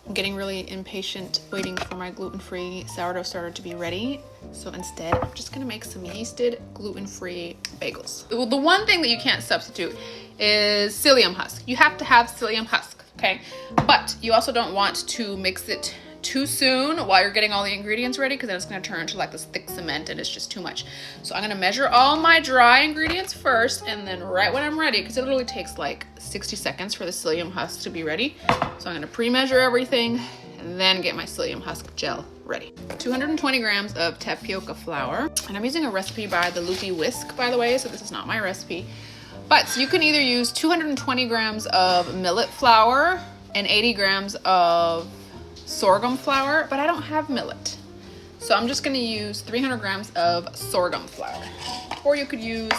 I'm getting really impatient waiting for my gluten-free sourdough starter to be ready. So instead, I'm just gonna make some yeasted gluten-free bagels. The one thing that you can't substitute is psyllium husk. You have to have psyllium husk, okay? But you also don't want to mix it too soon while you're getting all the ingredients ready, because then it's going to turn into like this thick cement and it's just too much. So I'm going to measure all my dry ingredients first, and then right when I'm ready, because it literally takes like 60 seconds for the psyllium husk to be ready. So I'm going to pre-measure everything and then get my psyllium husk gel ready. 220 grams of tapioca flour, and I'm using a recipe by the Loopy Whisk, by the way, so this is not my recipe. But you can either use 220 grams of millet flour and 80 grams of sorghum flour, but I don't have millet. So I'm just gonna use 300 grams of sorghum flour. Or you could use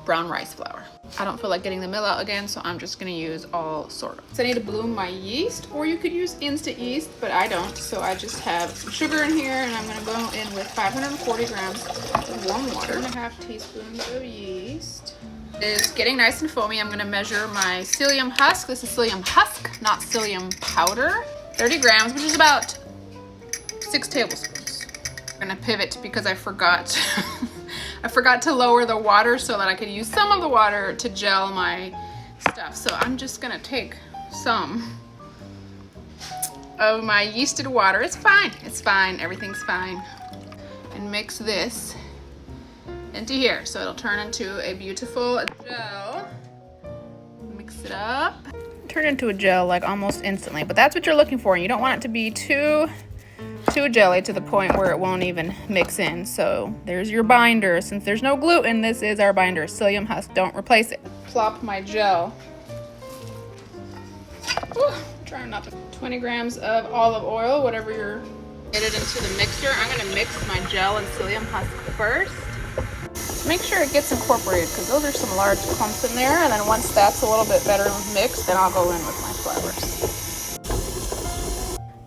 brown rice flour. I don't feel like getting the mill out again, so I'm just gonna use all sorghum. So I need to bloom my yeast, or you could use instant yeast, but I don't. So I just have some sugar in here, and I'm gonna go in with 540 grams of warm water. 1.5 teaspoons of yeast. It's getting nice and foamy. I'm gonna measure my psyllium husk. This is psyllium husk, not psyllium powder. 30 grams, which is about 6 tablespoons. I'm gonna pivot because I forgot I forgot to lower the water so that I could use some of the water to gel my stuff. So I'm just gonna take some of my yeasted water. It's fine, everything's fine. And mix this into here so it'll turn into a beautiful gel. Mix it up. Turn into a gel like almost instantly, but that's what you're looking for. You don't want it to be too jelly to the point where it won't even mix in. So there's your binder. Since there's no gluten, this is our binder. Psyllium husk, don't replace it. Plop my gel. Ooh, trying not to. 20 grams of olive oil, whatever you're. Get it into the mixture. I'm gonna mix my gel and psyllium husk first. Make sure it gets incorporated, because those are some large clumps in there, and then once that's a little bit better mixed, then I'll go in with my flours.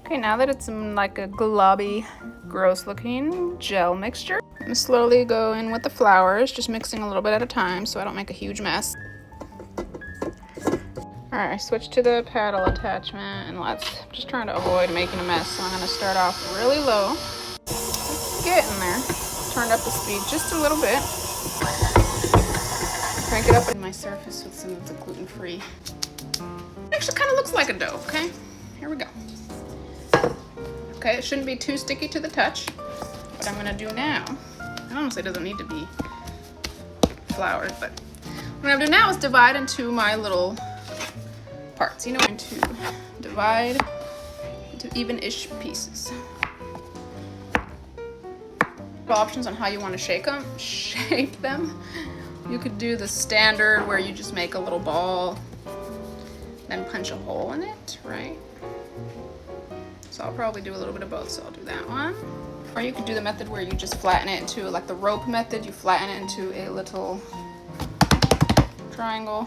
Okay, now that it's in like a globby, gross looking gel mixture, I'm gonna slowly go in with the flours, just mixing a little bit at a time so I don't make a huge mess. Alright, switch to the paddle attachment, and I'm just trying to avoid making a mess, so I'm gonna start off really low. It's getting there. Turned up the speed just a little bit. Crank it up in my surface with some of the gluten-free. It actually kind of looks like a dough, okay? Here we go. Okay, it shouldn't be too sticky to the touch. What I'm gonna do now, and honestly it doesn't need to be floured, but what I'm gonna do now is divide into my little parts. You know, I'm going to divide into even-ish pieces. Options on how you want to shape them. You could do the standard where you just make a little ball, then punch a hole in it, right? So I'll probably do a little bit of both, so I'll do that one. Or you could do the method where you just flatten it into, like the rope method, you flatten it into a little triangle,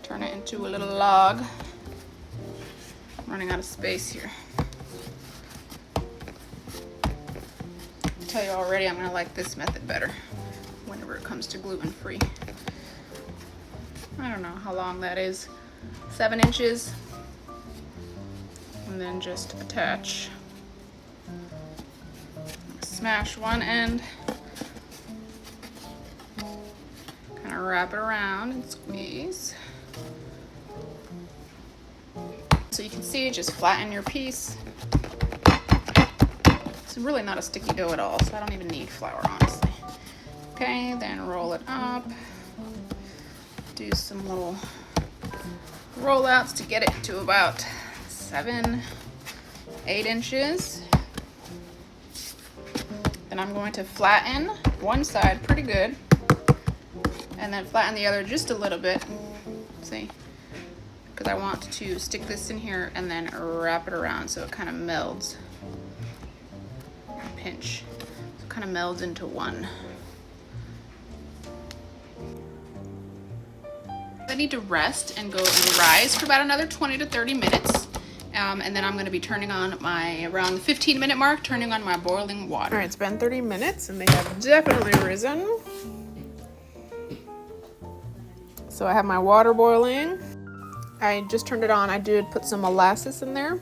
turn it into a little log. I'm running out of space here. I tell you already, I'm gonna like this method better whenever it comes to gluten-free. I don't know how long that is, 7 inches, and then just attach. Smash one end, kind of wrap it around and squeeze. So you can see, just flatten your piece. It's really not a sticky dough at all, so I don't even need flour, honestly. Okay, then roll it up. Do some little rollouts to get it to about 7, 8 inches. Then I'm going to flatten one side pretty good, and then flatten the other just a little bit. See? Because I want to stick this in here and then wrap it around so it kind of melds. Pinch, so it kind of melds into one. I need to rest and go and rise for about another 20 to 30 minutes. And then I'm going to be turning on my, around the 15-minute mark, turning on my boiling water. All right, it's been 30 minutes and they have definitely risen. So I have my water boiling. I just turned it on. I did put some molasses in there.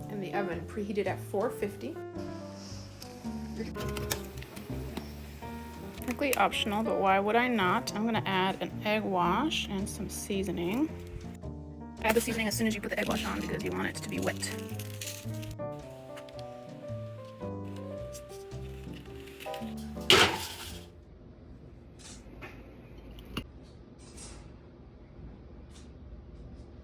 In the oven, preheated at 450. Strictly optional, but why would I not? I'm gonna add an egg wash and some seasoning. Add the seasoning as soon as you put the egg wash on because you want it to be wet.